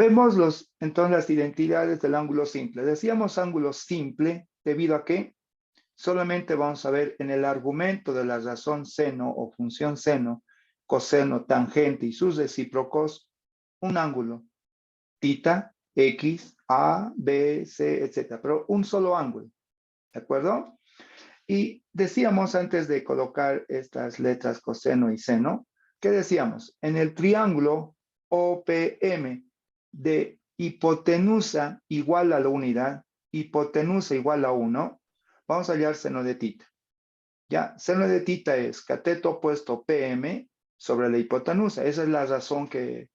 Vemos entonces las identidades del ángulo simple. Decíamos ángulo simple debido a que solamente vamos a ver en el argumento de la razón seno o función seno, coseno, tangente y sus recíprocos, un ángulo, tita, X, A, B, C, etc. Pero un solo ángulo, ¿de acuerdo? Y decíamos antes de colocar estas letras coseno y seno, ¿qué decíamos? En el triángulo OPM de hipotenusa igual a la unidad, hipotenusa igual a 1, vamos a hallar seno de tita. ¿Ya? Seno de tita es cateto opuesto PM sobre la hipotenusa. Esa es la razón que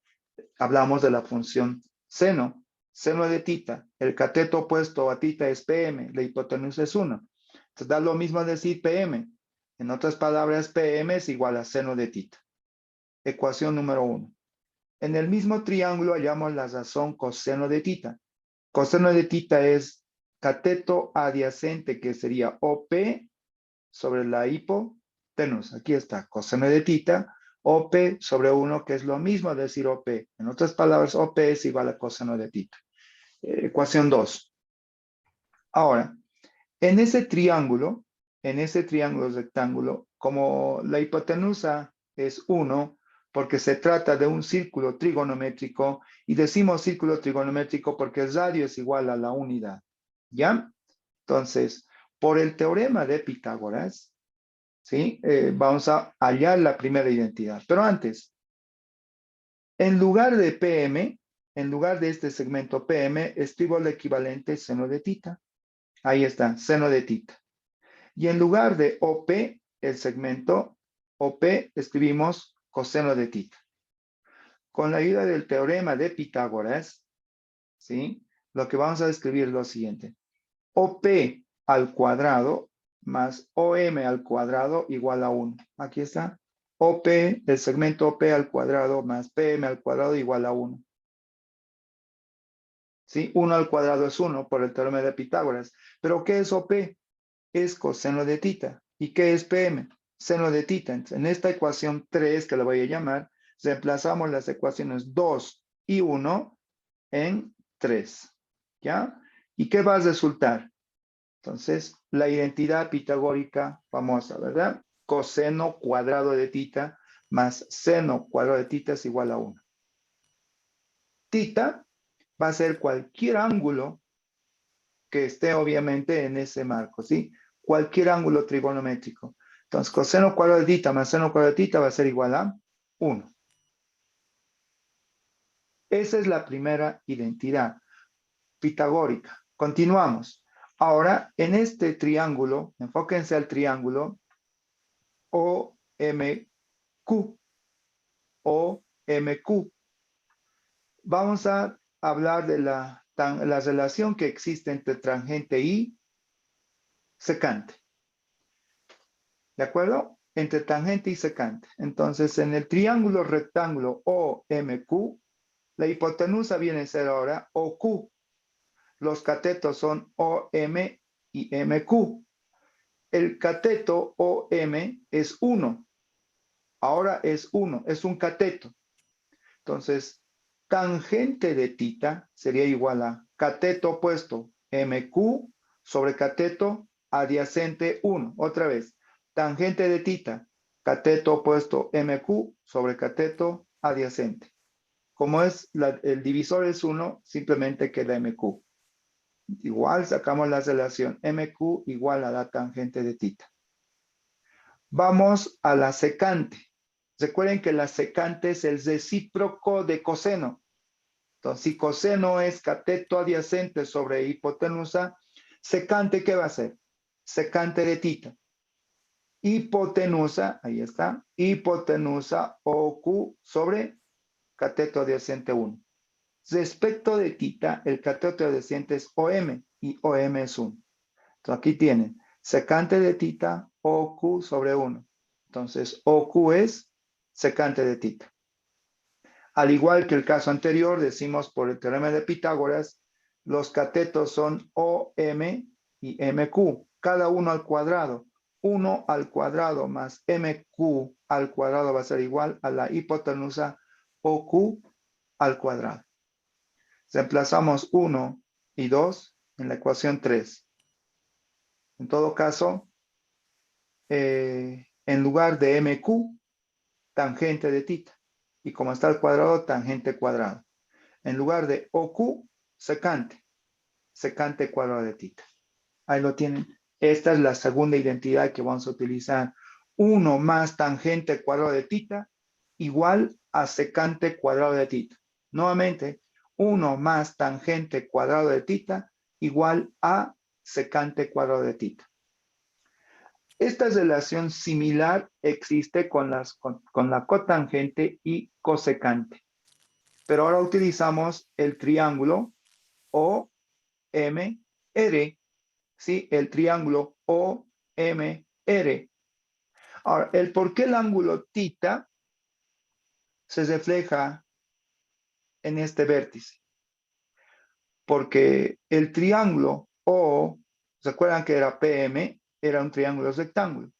hablamos de la función seno. Seno de tita, el cateto opuesto a tita es PM, la hipotenusa es 1. Entonces da lo mismo decir PM. En otras palabras, PM es igual a seno de tita. Ecuación número 1. En el mismo triángulo hallamos la razón coseno de tita. Coseno de tita es cateto adyacente, que sería OP sobre la hipotenusa. Aquí está, coseno de tita, OP sobre 1, que es lo mismo decir OP. En otras palabras, OP es igual a coseno de tita. Ecuación 2. Ahora, en ese triángulo rectángulo, como la hipotenusa es 1, porque se trata de un círculo trigonométrico, y decimos círculo trigonométrico porque el radio es igual a la unidad, ¿ya? Entonces, por el teorema de Pitágoras, ¿sí? Vamos a hallar la primera identidad. Pero antes, en lugar de PM, en lugar de este segmento PM, escribo el equivalente seno de tita. Ahí está, seno de tita. Y en lugar de OP, el segmento OP, escribimos coseno de tita. Con la ayuda del teorema de Pitágoras, ¿sí? Lo que vamos a escribir es lo siguiente. OP al cuadrado más OM al cuadrado igual a 1. Aquí está. OP, el segmento OP al cuadrado más PM al cuadrado igual a 1. ¿Sí? 1 al cuadrado es 1 por el teorema de Pitágoras. ¿Pero qué es OP? Es coseno de tita. ¿Y qué es PM? Seno de tita. Entonces, en esta ecuación 3, que la voy a llamar, reemplazamos las ecuaciones 2 y 1 en 3. ¿Ya? ¿Y qué va a resultar? Entonces, la identidad pitagórica famosa, ¿verdad? Coseno cuadrado de tita más seno cuadrado de tita es igual a 1. Tita va a ser cualquier ángulo que esté obviamente en ese marco, ¿sí? Cualquier ángulo trigonométrico. Entonces, coseno cuadrado de tita más seno cuadrado de tita va a ser igual a 1. Esa es la primera identidad pitagórica. Continuamos. Ahora, en este triángulo, enfóquense al triángulo OMQ. OMQ. Vamos a hablar de la relación que existe entre tangente y secante. ¿De acuerdo? Entre tangente y secante. Entonces, en el triángulo rectángulo OMQ, la hipotenusa viene a ser ahora OQ. Los catetos son OM y MQ. El cateto OM es 1. Ahora es 1, es un cateto. Entonces, tangente de tita sería igual a cateto opuesto MQ sobre cateto adyacente 1. Otra vez, tangente de tita, cateto opuesto MQ sobre cateto adyacente. Como es el divisor es 1, simplemente queda MQ. Igual sacamos la relación MQ igual a la tangente de tita. Vamos a la secante. Recuerden que la secante es el recíproco de coseno. Entonces, si coseno es cateto adyacente sobre hipotenusa, secante, ¿qué va a ser? Secante de tita. Hipotenusa, ahí está, hipotenusa OQ sobre cateto adyacente 1. Respecto de tita, el cateto adyacente es OM y OM es 1. Entonces, aquí tienen secante de tita OQ sobre 1. Entonces, OQ es secante de tita. Al igual que el caso anterior, decimos por el teorema de Pitágoras, los catetos son OM y MQ, cada uno al cuadrado. 1 al cuadrado más MQ al cuadrado va a ser igual a la hipotenusa OQ al cuadrado. Reemplazamos 1 y 2 en la ecuación 3. En todo caso, en lugar de MQ, tangente de θ. Y como está al cuadrado, tangente cuadrado. En lugar de OQ, secante. Secante cuadrado de θ. Ahí lo tienen. Esta es la segunda identidad que vamos a utilizar. 1 más tangente cuadrado de θ igual a secante cuadrado de θ. Nuevamente, 1 más tangente cuadrado de θ igual a secante cuadrado de θ. Esta relación similar existe con la cotangente y cosecante. Pero ahora utilizamos el triángulo OMR. ¿Sí? El triángulo OMR. Ahora, el por qué el ángulo θ se refleja en este vértice. Porque el triángulo O, ¿se acuerdan que era PM? Era un triángulo rectángulo.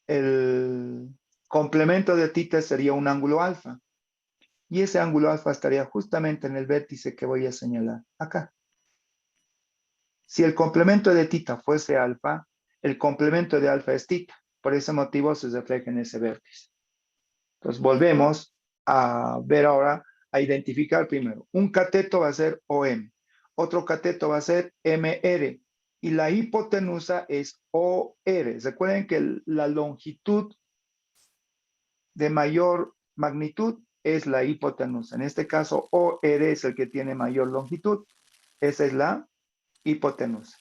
El complemento de θ sería un ángulo alfa. Y ese ángulo alfa estaría justamente en el vértice que voy a señalar acá. Si el complemento de θ fuese alfa, el complemento de alfa es θ. Por ese motivo se refleja en ese vértice. Entonces volvemos a ver ahora, a identificar primero. Un cateto va a ser OM. Otro cateto va a ser MR. Y la hipotenusa es OR. Recuerden que la longitud de mayor magnitud es la hipotenusa. En este caso, OR es el que tiene mayor longitud. Esa es la hipotenusa.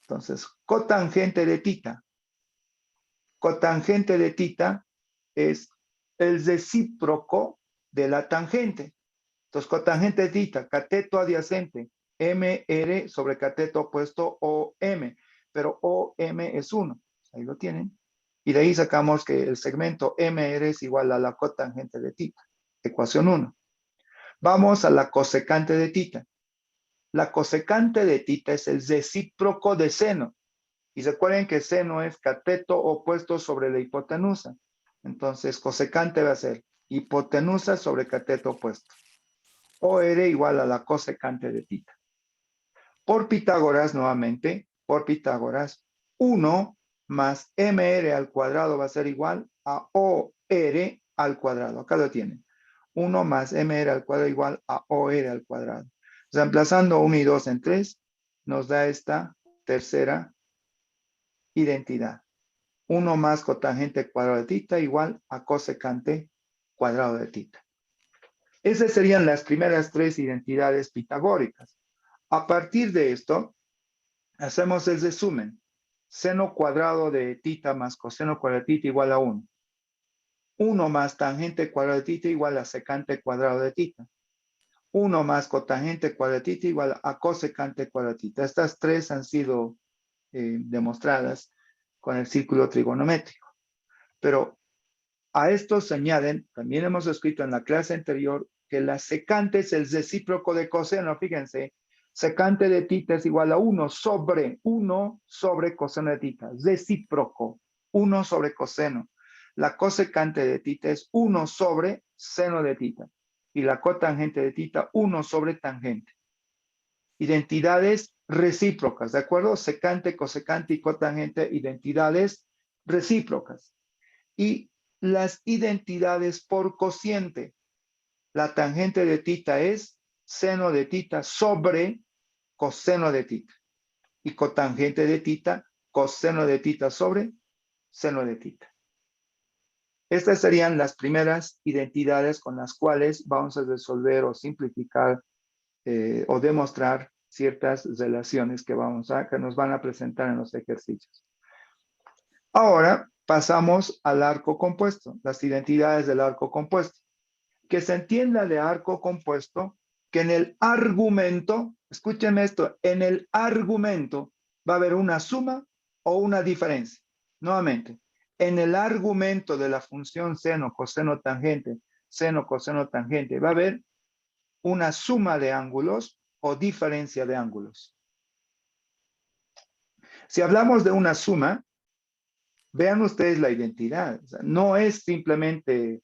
Entonces, cotangente de θ. Cotangente de θ es el recíproco de la tangente. Entonces, cotangente de θ, cateto adyacente, MR sobre cateto opuesto OM. Pero OM es 1. Ahí lo tienen. Y de ahí sacamos que el segmento MR es igual a la cotangente de θ. Ecuación 1. Vamos a la cosecante de θ. La cosecante de θ es el recíproco de seno. Y recuerden que seno es cateto opuesto sobre la hipotenusa. Entonces, cosecante va a ser hipotenusa sobre cateto opuesto. OR igual a la cosecante de θ. Por Pitágoras, nuevamente, por Pitágoras, 1 más MR al cuadrado va a ser igual a OR al cuadrado. Acá lo tienen. 1 más MR al cuadrado igual a OR al cuadrado. Reemplazando 1 y 2 en 3, nos da esta tercera identidad. 1 más cotangente cuadrado de θ igual a cosecante cuadrado de θ. Esas serían las primeras tres identidades pitagóricas. A partir de esto, hacemos el resumen. Seno cuadrado de θ más coseno cuadrado de θ igual a 1. 1 más tangente cuadrado de θ igual a secante cuadrado de θ. 1 más cotangente cuadrado de θ igual a cosecante cuadrado de θ. Estas tres han sido demostradas con el círculo trigonométrico. Pero a esto se añaden, también hemos escrito en la clase anterior, que la secante es el recíproco de coseno. Fíjense, secante de θ es igual a 1 sobre coseno de θ. Recíproco, 1 sobre coseno. La cosecante de θ es 1 sobre seno de θ. Y la cotangente de θ, 1 sobre tangente. Identidades recíprocas, ¿de acuerdo? Secante, cosecante y cotangente, identidades recíprocas. Y las identidades por cociente. La tangente de θ es seno de θ sobre coseno de θ. Y cotangente de θ, coseno de θ sobre seno de θ. Estas serían las primeras identidades con las cuales vamos a resolver o simplificar o demostrar ciertas relaciones que nos van a presentar en los ejercicios. Ahora pasamos al arco compuesto, las identidades del arco compuesto. Que se entienda de arco compuesto que en el argumento, escúchenme esto, en el argumento va a haber una suma o una diferencia. Nuevamente, en el argumento de la función seno, coseno, tangente, va a haber una suma de ángulos o diferencia de ángulos. Si hablamos de una suma, vean ustedes la identidad. O sea, no es simplemente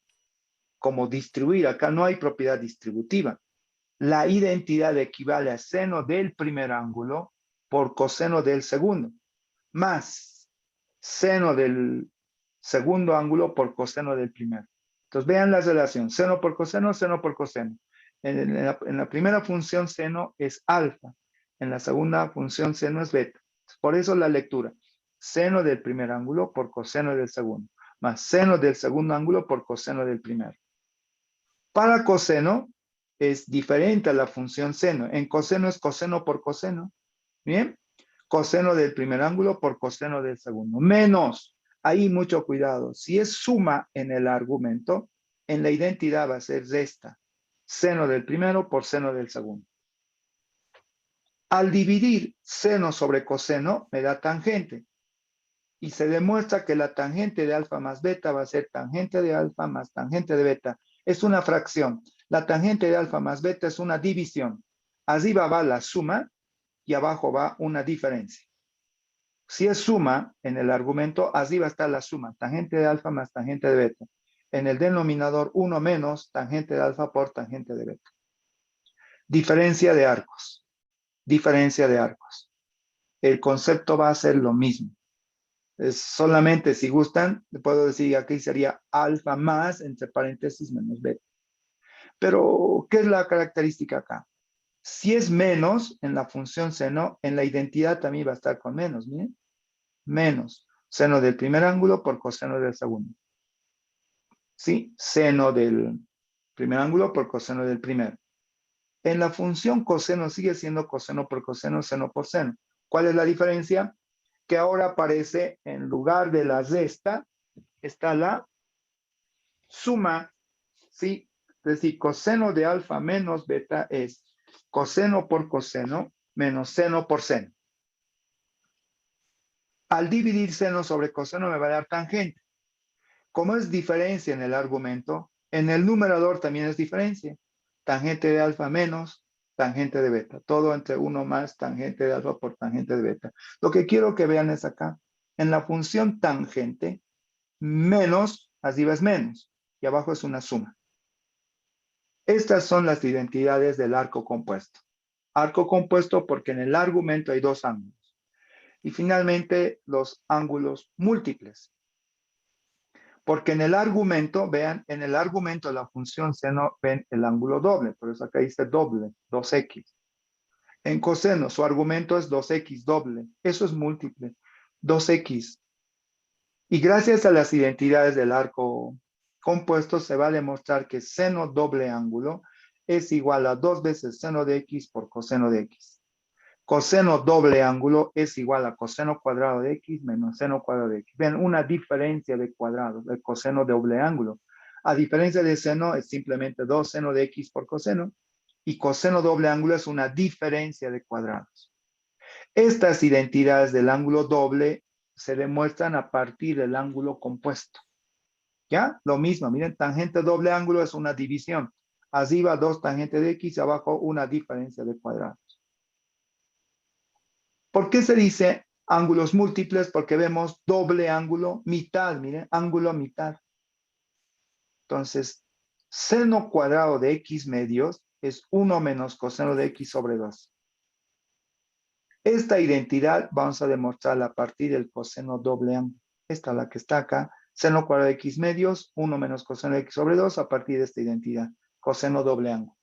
como distribuir. Acá no hay propiedad distributiva. la identidad equivale a seno del primer ángulo por coseno del segundo, más seno del segundo ángulo por coseno del primero. Entonces vean la relación, seno por coseno, seno por coseno. En la primera función seno es alfa, en la segunda función seno es beta. Por eso la lectura, seno del primer ángulo por coseno del segundo, más seno del segundo ángulo por coseno del primero. Para coseno es diferente a la función seno. En coseno es coseno por coseno. ¿Bien? Coseno del primer ángulo por coseno del segundo. Menos, ahí mucho cuidado. Si es suma en el argumento, en la identidad va a ser resta. Seno del primero por seno del segundo. Al dividir seno sobre coseno, me da tangente. Y se demuestra que la tangente de alfa más beta va a ser tangente de alfa más tangente de beta. Es una fracción. La tangente de alfa más beta es una división. Arriba va la suma y abajo va una diferencia. Si es suma en el argumento, arriba está la suma, tangente de alfa más tangente de beta. En el denominador, 1 menos tangente de alfa por tangente de beta. Diferencia de arcos. Diferencia de arcos. El concepto va a ser lo mismo. Es solamente, si gustan, puedo decir que aquí sería alfa más, entre paréntesis, menos beta. Pero, ¿qué es la característica acá? Si es menos en la función seno, en la identidad también va a estar con menos, ¿miren? Menos seno del primer ángulo por coseno del segundo. ¿Sí? Seno del primer ángulo por coseno del primero. En la función coseno sigue siendo coseno por coseno, seno por seno. ¿Cuál es la diferencia? Que ahora aparece en lugar de la resta, está la suma, ¿sí? Es decir, coseno de alfa menos beta es coseno por coseno menos seno por seno. Al dividir seno sobre coseno me va a dar tangente. Como es diferencia en el argumento, en el numerador también es diferencia. Tangente de alfa menos tangente de beta. Todo entre 1 más tangente de alfa por tangente de beta. Lo que quiero que vean es acá. En la función tangente, menos, arriba es menos. Y abajo es una suma. Estas son las identidades del arco compuesto. Arco compuesto porque en el argumento hay dos ángulos. Y finalmente los ángulos múltiples. Porque en el argumento, vean, en el argumento de la función seno ven el ángulo doble. Por eso acá dice doble, 2x. En coseno, su argumento es 2x doble. Eso es múltiple, 2x. Y gracias a las identidades del arco compuesto se va a demostrar que seno doble ángulo es igual a 2 veces seno de x por coseno de x. Coseno doble ángulo es igual a coseno cuadrado de x menos seno cuadrado de x. Ven, una diferencia de cuadrados, el coseno doble ángulo. A diferencia de seno, es simplemente 2 seno de x por coseno. Y coseno doble ángulo es una diferencia de cuadrados. Estas identidades del ángulo doble se demuestran a partir del ángulo compuesto. ¿Ya? Lo mismo, miren, tangente doble ángulo es una división. Arriba 2 tangente de x, abajo una diferencia de cuadrados. ¿Por qué se dice ángulos múltiples? Porque vemos doble ángulo, mitad, miren, ángulo mitad. Entonces, seno cuadrado de x medios es 1 menos coseno de x sobre 2. Esta identidad vamos a demostrarla a partir del coseno doble ángulo. Esta es la que está acá. Seno cuadrado de x medios, 1 menos coseno de x sobre 2 a partir de esta identidad. Coseno doble ángulo.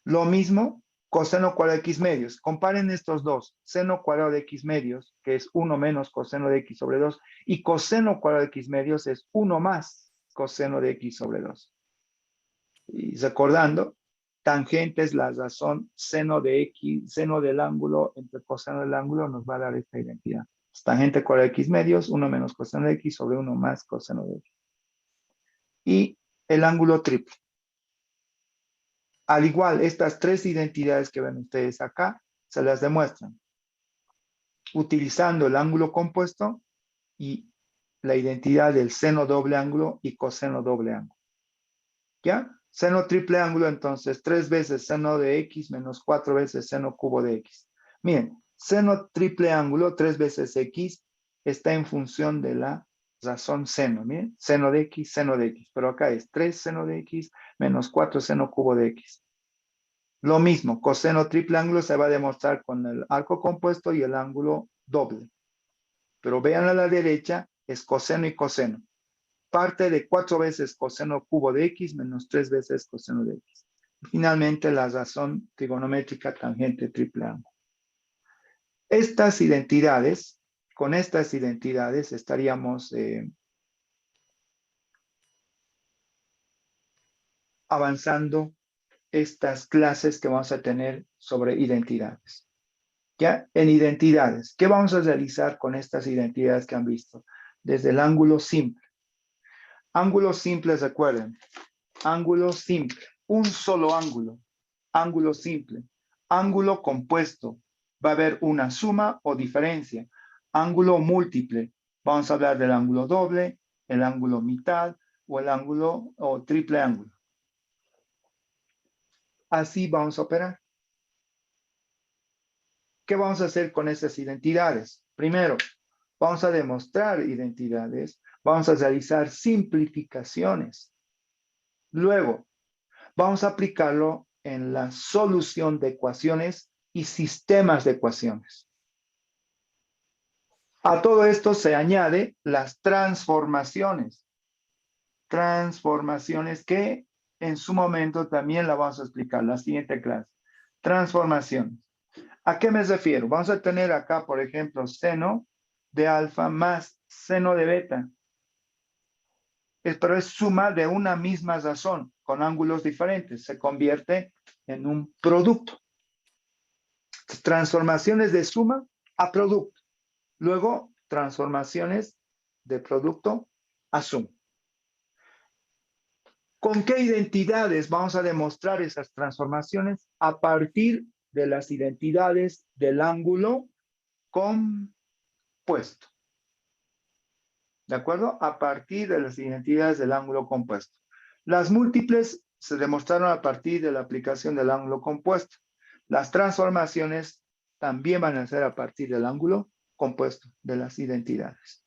Lo mismo, coseno cuadrado de x medios. Comparen estos dos. Seno cuadrado de x medios, que es 1 menos coseno de x sobre 2, y coseno cuadrado de x medios es 1 más coseno de x sobre 2. Y recordando, tangente es la razón, seno de x, seno del ángulo entre coseno del ángulo nos va a dar esta identidad. Tangente cuadrado de x medios, 1 menos coseno de x sobre 1 más coseno de x. Y el ángulo triple. Al igual, estas tres identidades que ven ustedes acá, se las demuestran utilizando el ángulo compuesto y la identidad del seno doble ángulo y coseno doble ángulo. ¿Ya? Seno triple ángulo, entonces, 3 veces seno de x menos 4 veces seno cubo de x. Miren, seno triple ángulo, 3 veces x, está en función de la razón seno. Miren, seno de x, pero acá es 3 seno de x menos 4 seno cubo de x. Lo mismo, coseno triple ángulo se va a demostrar con el arco compuesto y el ángulo doble. Pero vean a la derecha, es coseno y coseno. Parte de 4 veces coseno cubo de x menos 3 veces coseno de x. Finalmente, la razón trigonométrica tangente triple ángulo. Estas identidades, con estas identidades estaríamos avanzando estas clases que vamos a tener sobre identidades. ¿Ya? En identidades, ¿qué vamos a realizar con estas identidades que han visto? Desde el ángulo simple. Ángulos simples, recuerden, ángulo simple, un solo ángulo, ángulo simple, ángulo compuesto, va a haber una suma o diferencia, ángulo múltiple, vamos a hablar del ángulo doble, el ángulo mitad o el ángulo o triple ángulo. Así vamos a operar. ¿Qué vamos a hacer con esas identidades? Primero, vamos a demostrar identidades, vamos a realizar simplificaciones. Luego, vamos a aplicarlo en la solución de ecuaciones y sistemas de ecuaciones. A todo esto se añade las transformaciones. Transformaciones que en su momento también la vamos a explicar, la siguiente clase. Transformaciones. ¿A qué me refiero? Vamos a tener acá, por ejemplo, seno de alfa más seno de beta. Pero es suma de una misma razón, con ángulos diferentes. Se convierte en un producto. Transformaciones de suma a producto. Luego, transformaciones de producto a suma. ¿Con qué identidades vamos a demostrar esas transformaciones? A partir de las identidades del ángulo compuesto. ¿De acuerdo? A partir de las identidades del ángulo compuesto. Las múltiples se demostraron a partir de la aplicación del ángulo compuesto. Las transformaciones también van a ser a partir del ángulo compuesto de las identidades.